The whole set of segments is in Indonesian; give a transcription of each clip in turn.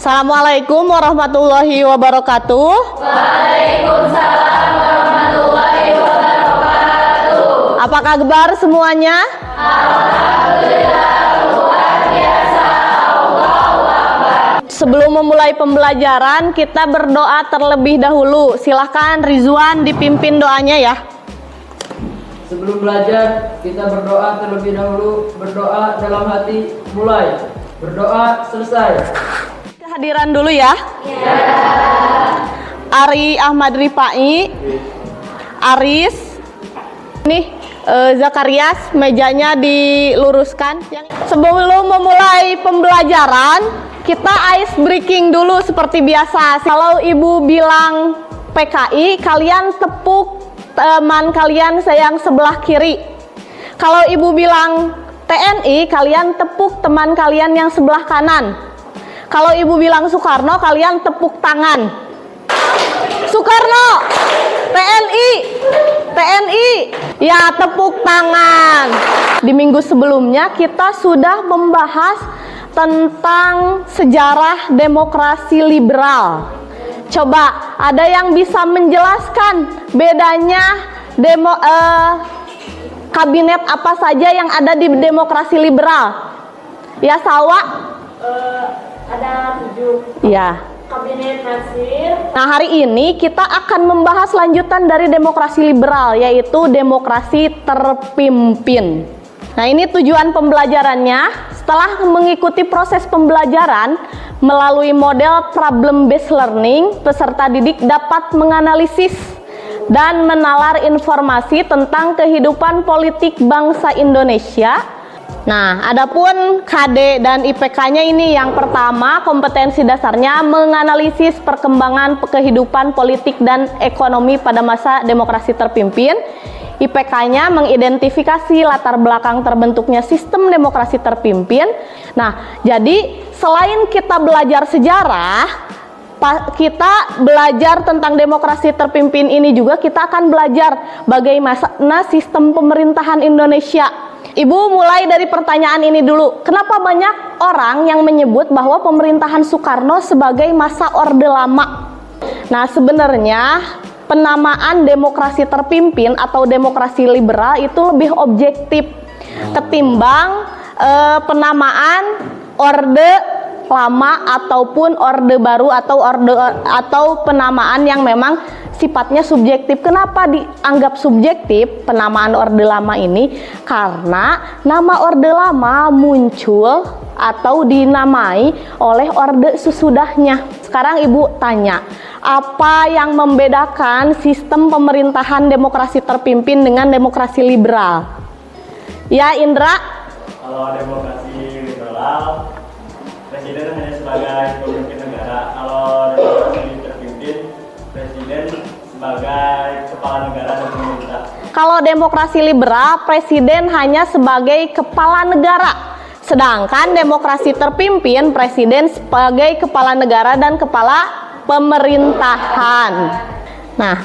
Assalamualaikum warahmatullahi wabarakatuh. Waalaikumsalam warahmatullahi wabarakatuh. Apa kabar semuanya? Alhamdulillah, luar biasa. Allahu Akbar. Sebelum memulai pembelajaran, kita berdoa terlebih dahulu. Silahkan Rizwan dipimpin doanya ya. Sebelum belajar, kita berdoa terlebih dahulu. Berdoa dalam hati, mulai. Berdoa, selesai. Kehadiran dulu ya. Ari Ahmad Rifai, Aris, nih Zakarias, mejanya diluruskan. Sebelum memulai pembelajaran, kita ice breaking dulu seperti biasa. Kalau ibu bilang PKI, kalian tepuk teman kalian yang sebelah kiri. Kalau ibu bilang TNI, kalian tepuk teman kalian yang sebelah kanan. Kalau ibu bilang Soekarno, kalian tepuk tangan. Soekarno, TNI, ya tepuk tangan. Di minggu sebelumnya kita sudah membahas tentang sejarah demokrasi liberal. Coba ada yang bisa menjelaskan bedanya kabinet apa saja yang ada di demokrasi liberal? Ya, Salwa? Ada 7 Ya. kabinet nasir. Nah, hari ini kita akan membahas lanjutan dari demokrasi liberal, yaitu demokrasi terpimpin. Nah, ini tujuan pembelajarannya. Setelah mengikuti proses pembelajaran melalui model problem based learning, peserta didik dapat menganalisis dan menalar informasi tentang kehidupan politik bangsa Indonesia. Nah, adapun KD dan IPK-nya ini yang pertama, kompetensi dasarnya menganalisis perkembangan kehidupan politik dan ekonomi pada masa demokrasi terpimpin. IPK-nya mengidentifikasi latar belakang terbentuknya sistem demokrasi terpimpin. Nah, jadi selain kita belajar sejarah, kita belajar tentang demokrasi terpimpin ini juga kita akan belajar bagaimana sistem pemerintahan Indonesia. Ibu mulai dari pertanyaan ini dulu. Kenapa banyak orang yang menyebut bahwa pemerintahan Soekarno sebagai masa Orde Lama? Nah, sebenarnya penamaan demokrasi terpimpin atau demokrasi liberal itu lebih objektif ketimbang penamaan Orde Lama ataupun Orde Baru atau penamaan yang memang sifatnya subjektif. Kenapa dianggap subjektif penamaan Orde Lama ini? Karena nama Orde Lama muncul atau dinamai oleh Orde sesudahnya. Sekarang Ibu tanya, apa yang membedakan sistem pemerintahan demokrasi terpimpin dengan demokrasi liberal? Ya, Indra? Kalau demokrasi liberal, presiden hanya sebagai pemimpin negara. Kalau demokrasi terpimpin, presiden sebagai kepala negara dan pemerintah. Kalau demokrasi liberal, presiden hanya sebagai kepala negara. Sedangkan demokrasi terpimpin, presiden sebagai kepala negara dan kepala pemerintahan. Nah,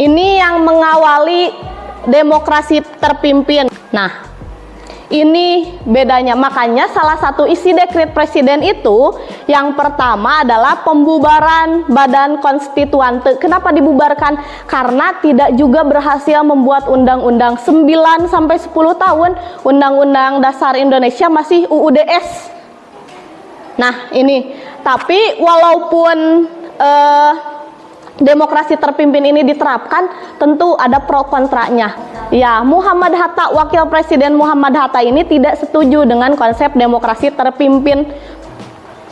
ini yang mengawali demokrasi terpimpin. Nah, ini bedanya. Makanya salah satu isi dekret presiden itu yang pertama adalah pembubaran badan konstituante. Kenapa dibubarkan? Karena tidak juga berhasil membuat undang-undang 9 sampai 10 tahun Undang-Undang Dasar Indonesia masih UUDS. Nah, ini. Tapi walaupun demokrasi terpimpin ini diterapkan, tentu ada pro kontranya. Ya, Muhammad Hatta, Wakil Presiden Muhammad Hatta ini tidak setuju dengan konsep demokrasi terpimpin.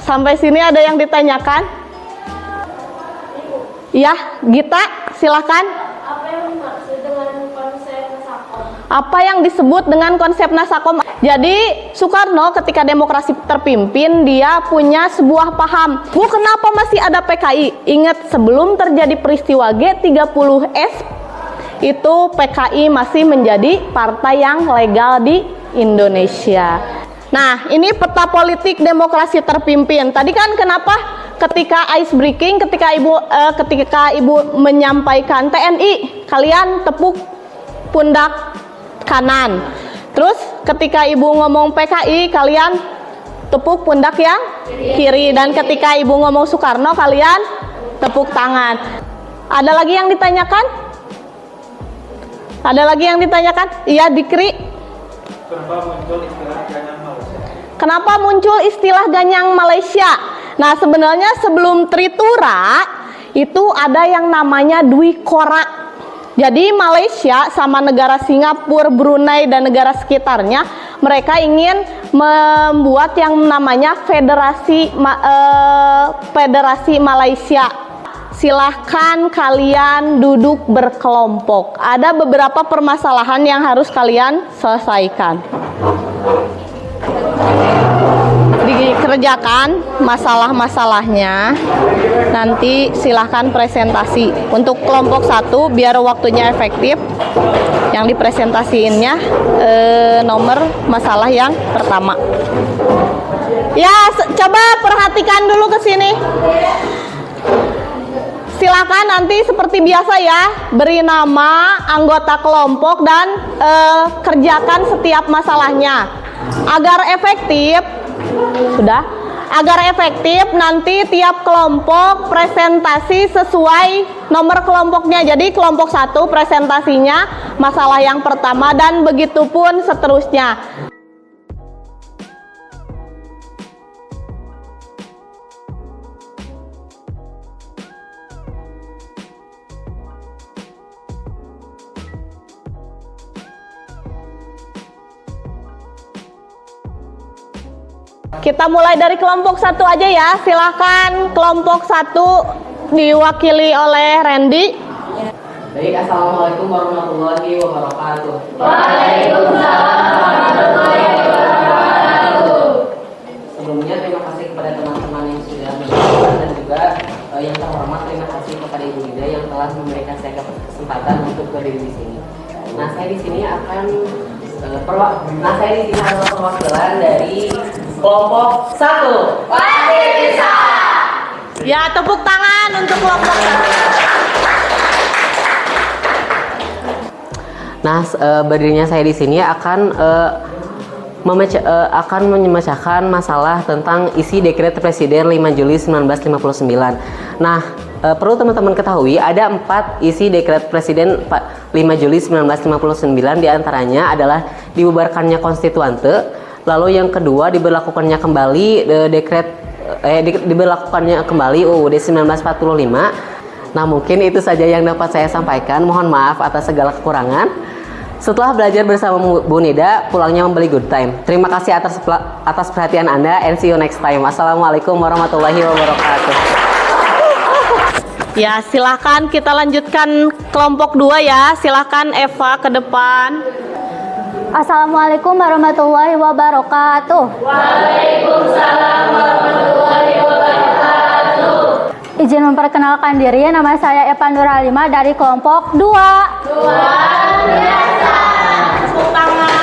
Sampai sini ada yang ditanyakan? Ya, Gita, silakan. Apa yang dimaksud dengan konsep Nasakom? Apa yang disebut dengan konsep Nasakom? Jadi Soekarno ketika demokrasi terpimpin dia punya sebuah paham. Bu, kenapa masih ada PKI? Ingat, sebelum terjadi peristiwa G30S itu PKI masih menjadi partai yang legal di Indonesia. Nah, ini peta politik demokrasi terpimpin. Tadi kan kenapa ketika ice breaking, ketika ibu menyampaikan TNI, kalian tepuk pundak kanan. Terus ketika ibu ngomong PKI, kalian tepuk pundak yang Kiri. Dan ketika ibu ngomong Soekarno, kalian tepuk tangan. Ada lagi yang ditanyakan? Ada lagi yang ditanyakan? Iya, Dikri. Kenapa muncul istilah ganyang Malaysia? Nah, sebenarnya sebelum Tritura itu ada yang namanya Dwi Korak. Jadi Malaysia sama negara Singapura, Brunei dan negara sekitarnya, mereka ingin membuat yang namanya Federasi Malaysia. Silahkan kalian duduk berkelompok. Ada beberapa permasalahan yang harus kalian selesaikan. Dikerjakan masalah-masalahnya, nanti silahkan presentasi. Untuk kelompok 1 biar waktunya efektif, yang dipresentasiinnya nomor masalah yang pertama. Ya, coba perhatikan dulu ke sini. Silakan nanti seperti biasa ya, beri nama anggota kelompok dan kerjakan setiap masalahnya. Agar efektif, agar efektif nanti tiap kelompok presentasi sesuai nomor kelompoknya. Jadi kelompok 1 presentasinya masalah yang pertama dan begitu pun seterusnya. Kita mulai dari kelompok 1 aja ya. Silahkan kelompok 1 diwakili oleh Randy. Baik, assalamualaikum warahmatullahi wabarakatuh. Waalaikumsalam warahmatullahi wabarakatuh. Sebelumnya terima kasih kepada teman-teman yang sudah menonton dan juga yang terhormat terima kasih kepada Ibu Ida yang telah memberikan saya kesempatan untuk berdiri di sini. Nah, saya di sini akan adalah perwakilan dari kelompok 1. Pasti bisa. Ya, tepuk tangan untuk kelompok 1. Nah, berdirinya saya di sini akan memecahkan masalah tentang isi dekret Presiden 5 Juli 1959. Nah, perlu teman-teman ketahui ada 4 isi dekret Presiden 5 Juli 1959, diantaranya adalah dibubarkannya konstituante, lalu yang kedua diberlakukannya kembali diberlakukannya kembali UUD 1945. Nah, mungkin itu saja yang dapat saya sampaikan. Mohon maaf atas segala kekurangan. Setelah belajar bersama Bu Nida, pulangnya membeli good time. Terima kasih atas perhatian Anda and see you next time. Assalamualaikum warahmatullahi wabarakatuh. Ya, silahkan kita lanjutkan kelompok 2 ya. Silahkan Eva ke depan. Assalamualaikum warahmatullahi wabarakatuh. Waalaikumsalam warahmatullahi wabarakatuh. Izin memperkenalkan diri, nama saya Eva Nurhalimah dari kelompok 2. Luar biasa. Tepuk tangan.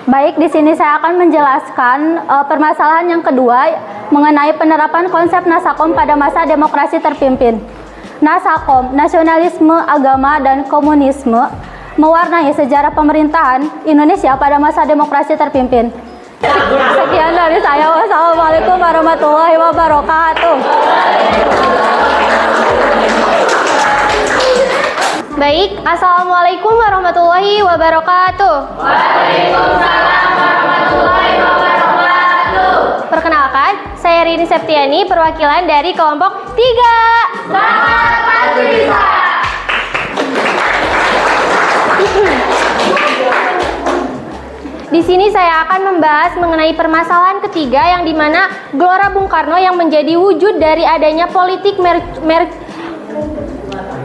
Baik, di sini saya akan menjelaskan permasalahan yang kedua mengenai penerapan konsep Nasakom pada masa demokrasi terpimpin. Nasakom, nasionalisme, agama, dan komunisme mewarnai sejarah pemerintahan Indonesia pada masa demokrasi terpimpin. Sekian dari saya. Wassalamualaikum warahmatullahi wabarakatuh. Baik, assalamualaikum warahmatullahi wabarakatuh. Waalaikumsalam warahmatullahi wabarakatuh. Perkenalkan, saya Rini Septiani, perwakilan dari kelompok 3. Selamat pagi bisa. Di sini saya akan membahas mengenai permasalahan ketiga yang dimana Gelora Bung Karno yang menjadi wujud dari adanya politik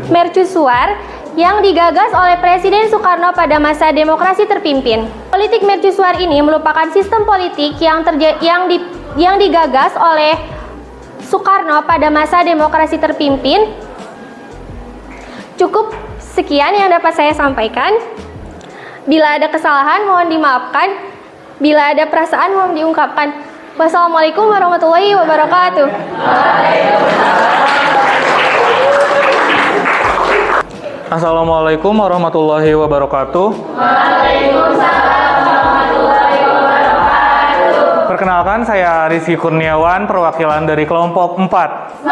mercusuar yang digagas oleh Presiden Soekarno pada masa demokrasi terpimpin. Politik mercusuar ini merupakan sistem politik yang digagas oleh Soekarno pada masa demokrasi terpimpin. Cukup sekian yang dapat saya sampaikan. Bila ada kesalahan mohon dimaafkan. Bila ada perasaan mohon diungkapkan. Wassalamualaikum warahmatullahi wabarakatuh. Assalamualaikum warahmatullahi wabarakatuh. Waalaikumsalam warahmatullahi wabarakatuh. Perkenalkan, saya Rizky Kurniawan, perwakilan dari kelompok 4.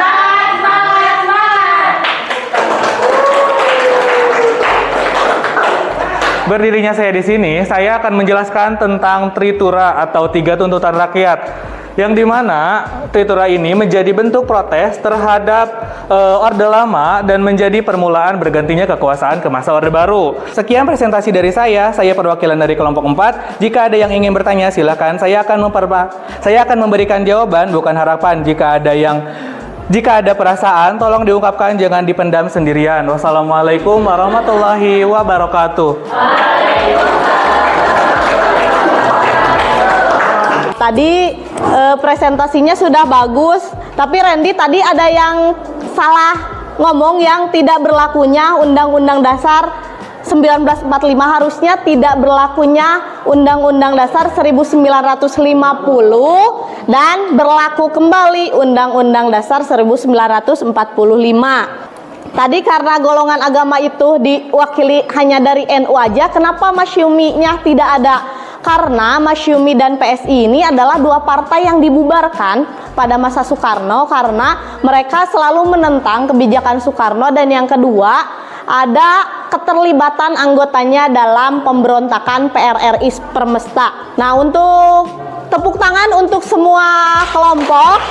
Berdirinya saya di sini, saya akan menjelaskan tentang Tritura atau 3 tuntutan rakyat. Yang dimana Tritura ini menjadi bentuk protes terhadap Orde Lama dan menjadi permulaan bergantinya kekuasaan ke masa Orde Baru. Sekian presentasi dari saya perwakilan dari kelompok 4. Jika ada yang ingin bertanya silakan, saya akan memberikan jawaban bukan harapan. Jika ada perasaan tolong diungkapkan, jangan dipendam sendirian. Wassalamualaikum warahmatullahi wabarakatuh. Tadi presentasinya sudah bagus, tapi Randy tadi ada yang salah ngomong yang tidak berlakunya Undang-Undang Dasar 1945, harusnya tidak berlakunya Undang-Undang Dasar 1950 dan berlaku kembali Undang-Undang Dasar 1945. Tadi karena golongan agama itu diwakili hanya dari NU aja, kenapa Masyumi-nya tidak ada? Karena Masyumi dan PSI ini adalah 2 partai yang dibubarkan pada masa Soekarno karena mereka selalu menentang kebijakan Soekarno, dan yang kedua ada keterlibatan anggotanya dalam pemberontakan PRRI Permesta. Nah, untuk tepuk tangan untuk semua kelompok.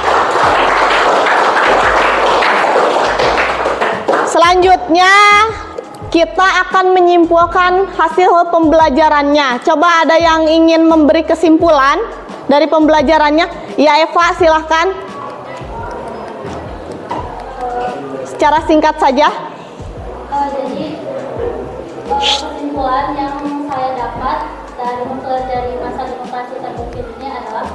Selanjutnya kita akan menyimpulkan hasil pembelajarannya. Coba ada yang ingin memberi kesimpulan dari pembelajarannya? Ya, Eva, silahkan. Secara singkat saja. Jadi kesimpulan yang saya dapat dari mempelajari masa demokrasi terpimpin ini adalah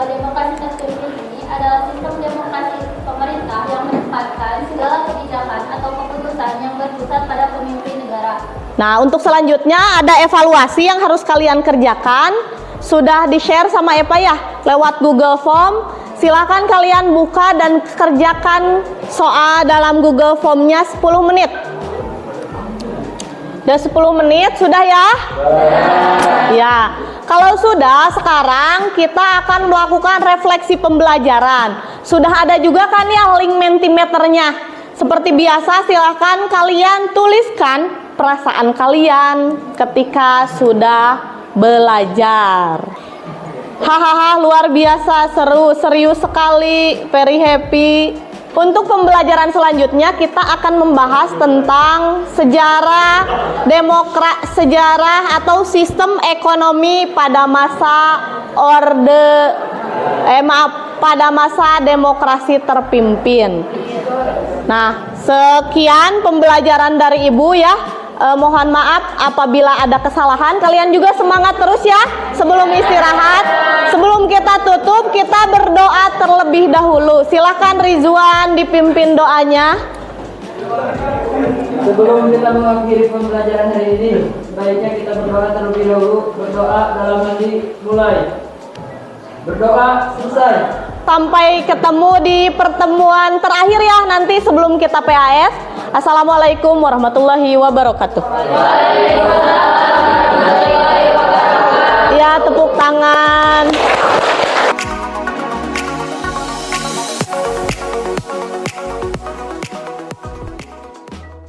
demokrasi terpimpin ini adalah sistem demokrasi pemerintah yang menempatkan segala kebijakan atau keputusan yang berpusat pada pemimpin negara. Nah, untuk selanjutnya ada evaluasi yang harus kalian kerjakan. Sudah di-share sama Eva ya lewat Google Form. Silakan kalian buka dan kerjakan soal dalam Google Form-nya 10 menit. Udah 10 menit sudah ya? Ya. Kalau sudah, sekarang kita akan melakukan refleksi pembelajaran. Sudah ada juga kan ya link Mentimeternya. Seperti biasa, silahkan kalian tuliskan perasaan kalian ketika sudah belajar. Hahaha, luar biasa, seru, serius sekali, very happy. Untuk pembelajaran selanjutnya kita akan membahas tentang sejarah atau sistem ekonomi pada masa pada masa demokrasi terpimpin. Nah, sekian pembelajaran dari Ibu ya. Mohon maaf apabila ada kesalahan. Kalian juga semangat terus ya sebelum istirahat. Sebelum kita tutup, kita berdoa terlebih dahulu. Silahkan Rizwan dipimpin doanya. Sebelum kita mengakhiri pembelajaran hari ini, sebaiknya kita berdoa terlebih dahulu. Berdoa dalam hati mulai. Berdoa selesai. Sampai ketemu di pertemuan terakhir ya nanti sebelum kita PAS. Assalamualaikum warahmatullahi wabarakatuh. Ya, tepuk tangan.